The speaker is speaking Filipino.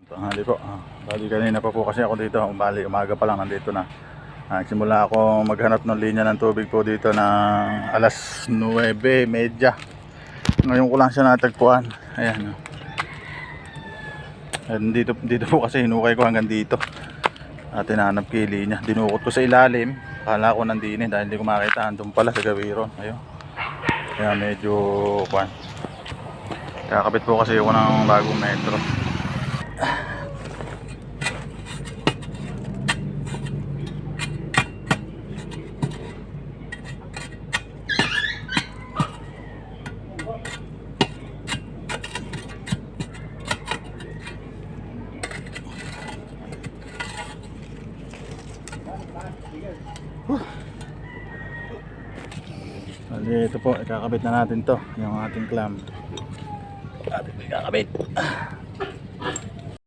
Tanghali po. Bali kanina pa po kasi ako dito. Bali umaga pa lang nandito na. Simula ako maghanap ng linya ng tubig po dito ng alas 9:30. Ngayon ko lang siya natagpuan. Ayan. Dito po kasi hinukay ko hanggang dito. Tinanap ko yung linya. Dinukot ko sa ilalim. Kala ko nandini dahil hindi ko makita. Andun pala sa gawiron. Ayun. Kaya medyo kuwan. Kakabit po kasi ako ng bagong metro. Ito po, ikakabit na natin to, yung ating clamp. Ating ikakabit.